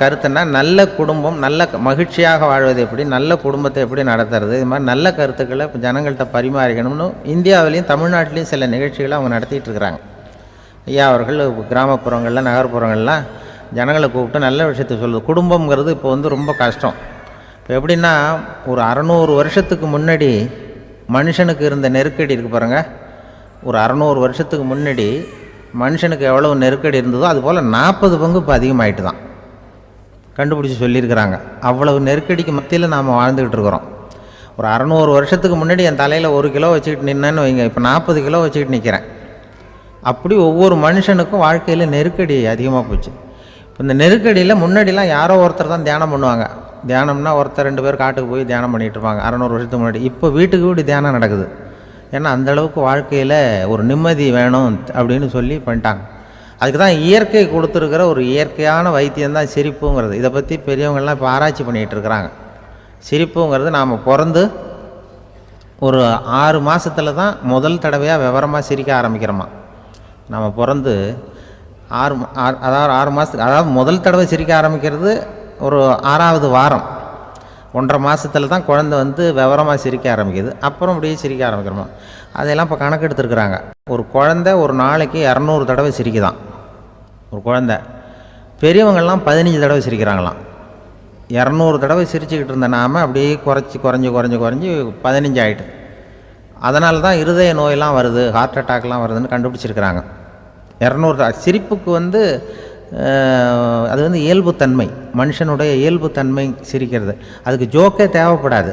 கருத்துன்னா நல்ல குடும்பம், நல்ல மகிழ்ச்சியாக வாழ்வது எப்படி, நல்ல குடும்பத்தை எப்படி நடத்துறது, இது மாதிரி நல்ல கருத்துக்களை இப்போ ஜனங்கள்கிட்ட பரிமாறிக்கணும்னு இந்தியாவிலையும் தமிழ்நாட்டிலையும் சில நிகழ்ச்சிகளை அவங்க நடத்திட்டு இருக்கிறாங்க. ஐயா அவர்கள் கிராமப்புறங்களில் நகர்ப்புறங்கள்லாம் ஜனங்களை கூப்பிட்டு நல்ல விஷயத்தை சொல்லுது. குடும்பங்கிறது இப்போ ரொம்ப கஷ்டம். இப்போ எப்படின்னா, ஒரு 600 வருஷத்துக்கு முன்னாடி மனுஷனுக்கு இருந்த நெருக்கடி இருக்குது பாருங்கள். ஒரு 600 வருஷத்துக்கு முன்னாடி மனுஷனுக்கு எவ்வளோ நெருக்கடி இருந்ததோ அதுபோல் 40 பங்கு இப்போ அதிகமாகிட்டு தான் கண்டுபிடிச்சி சொல்லியிருக்கிறாங்க. அவ்வளவு நெருக்கடிக்கு மத்தியில் நாம் வாழ்ந்துக்கிட்டு இருக்கிறோம். ஒரு 600 வருஷத்துக்கு முன்னாடி என் தலையில் 1 கிலோ வச்சுக்கிட்டு நின்னேன்னு வைங்க, இப்போ 40 கிலோ வச்சுக்கிட்டு நிற்கிறேன். அப்படி ஒவ்வொரு மனுஷனுக்கும் வாழ்க்கையில் நெருக்கடி அதிகமாக போச்சு. இப்போ இந்த நெருக்கடியில் முன்னாடிலாம் யாரோ ஒருத்தர் தான் தியானம் பண்ணுவாங்க. தியானம்னா ஒருத்தர் 2 பேர் காட்டுக்கு போய் தியானம் பண்ணிகிட்டு இருப்பாங்க 600 வருஷத்துக்கு முன்னாடி. இப்போ வீட்டுக்கு வீடு தியானம் நடக்குது. ஏன்னா அந்தளவுக்கு வாழ்க்கையில் ஒரு நிம்மதி வேணும் அப்படின்னு சொல்லி பண்ணிட்டாங்க. அதுக்கு தான் இயற்கை கொடுத்துருக்கிற ஒரு இயற்கையான வைத்தியம்தான் சிரிப்புங்கிறது. இதை பற்றி பெரியவங்கள்லாம் இப்போ ஆராய்ச்சி பண்ணிகிட்டு இருக்கிறாங்க. சிரிப்புங்கிறது நாம் பிறந்து ஒரு 6 மாதத்தில் தான் முதல் தடவையாக விவரமாக சிரிக்க ஆரம்பிக்கிறோமா. நம்ம பிறந்து 6 மாதத்துக்கு, அதாவது முதல் தடவை சிரிக்க ஆரம்பிக்கிறது ஒரு 6ஆவது வாரம், 1.5 மாதத்தில் தான் குழந்தை விவரமாக சிரிக்க ஆரம்பிக்குது. அப்புறம் அப்படியே சிரிக்க ஆரம்பிக்கிறோமா. அதெல்லாம் இப்போ கணக்கு எடுத்துருக்குறாங்க. ஒரு குழந்தை ஒரு நாளைக்கு 200 தடவை சிரிக்குதான் ஒரு குழந்தை. பெரியவங்கள்லாம் 15 தடவை சிரிக்கிறாங்களாம். 200 தடவை சிரிச்சுக்கிட்டு இருந்த நாம் அப்படியே குறைஞ்சி 15 ஆகிட்டு. அதனால தான் இருதய நோயெல்லாம் வருது, ஹார்ட் அட்டாக்லாம் வருதுன்னு கண்டுபிடிச்சிருக்கிறாங்க. 200 சிரிப்புக்கு அது இயல்புத்தன்மை, மனுஷனுடைய இயல்புத்தன்மை சிரிக்கிறது. அதுக்கு ஜோக்கே தேவைப்படாது.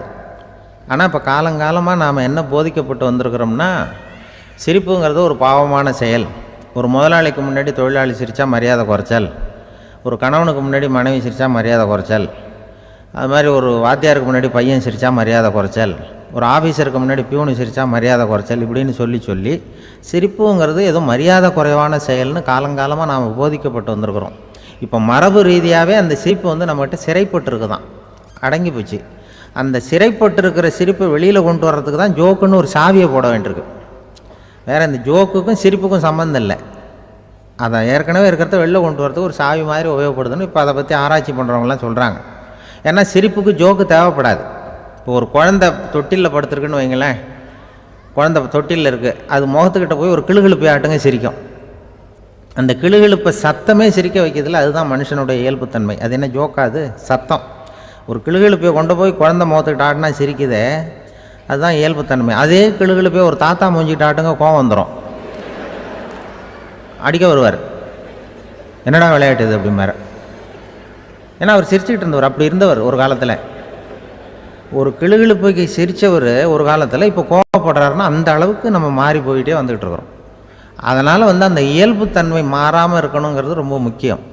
ஆனால் இப்போ காலங்காலமாக நாம் என்ன போதிக்கப்பட்டு வந்திருக்கிறோம்னா, சிரிப்புங்கிறது ஒரு பாவமான செயல். ஒரு முதலாளிக்கு முன்னாடி தொழிலாளி சிரித்தா மரியாதை குறைச்சல், ஒரு கணவனுக்கு முன்னாடி மனைவி சிரித்தா மரியாதை குறைச்சல், அது மாதிரி ஒரு வாத்தியாருக்கு முன்னாடி பையன் சிரித்தா மரியாதை குறைச்சல், ஒரு ஆஃபீஸருக்கு முன்னாடி பியூனு சிரித்தா மரியாதை குறைச்சல், இப்படின்னு சொல்லி சிரிப்புங்கிறது ஏதோ மரியாதை குறைவான செயல்னு காலங்காலமாக நாம் போதிக்கப்பட்டு வந்திருக்கிறோம். இப்போ மரபு ரீதியாகவே அந்த சிரிப்பு நம்மகிட்ட சிறைப்பட்டு தான், அடங்கி போச்சு. அந்த சிறைப்பட்டிருக்கிற சிரிப்பை வெளியில் கொண்டு வர்றதுக்கு தான் ஜோக்குன்னு ஒரு சாவியை போட வேண்டியிருக்கு. வேறு இந்த ஜோக்குக்கும் சிரிப்புக்கும் சம்மந்தம் இல்லை. அதை ஏற்கனவே இருக்கிறத வெளில கொண்டு வரதுக்கு ஒரு சாவி மாதிரி உபயோகப்படுதுன்னு இப்போ அதை பற்றி ஆராய்ச்சி பண்ணுறவங்களாம் சொல்கிறாங்க. ஏன்னா சிரிப்புக்கு ஜோக்கு தேவைப்படாது. இப்போ ஒரு குழந்தை தொட்டிலில் படுத்துருக்குன்னு வைங்களேன், குழந்தை தொட்டிலில் இருக்குது, அது முகத்துக்கிட்ட போய் ஒரு கிளுகிழுப்பை ஆட்டுங்க சிரிக்கும். அந்த கிளுகிழுப்பை சத்தமே சிரிக்க வைக்கிறதுல அதுதான் மனுஷனுடைய இயல்புத்தன்மை. அது என்ன ஜோக்காது? சத்தம். ஒரு கிளுகிழுப்பையை கொண்டு போய் குழந்தை முகத்துக்கிட்ட ஆட்டினா சிரிக்குதே, அதுதான் இயல்புத்தன்மை. அதே கிளுகிழுப்பை ஒரு தாத்தா மூஞ்சிக்கிட்ட ஆட்டுங்க, கோவம் வந்துடும், அடிக்க வருவார். என்னடா விளையாட்டு இது அப்படிமாரு. ஏன்னா அவர் சிரிச்சுக்கிட்டு இருந்தவர், அப்படி இருந்தவர் ஒரு காலத்தில். ஒரு கிளுகிழுப்பைக்கு சிரித்தவர் ஒரு காலத்தில் இப்போ கோவப்படுறாருன்னா அந்த அளவுக்கு நம்ம மாறி போயிட்டே வந்துக்கிட்டு இருக்கிறோம். அதனால் அந்த இயல்புத்தன்மை மாறாமல் இருக்கணுங்கிறது ரொம்ப முக்கியம்.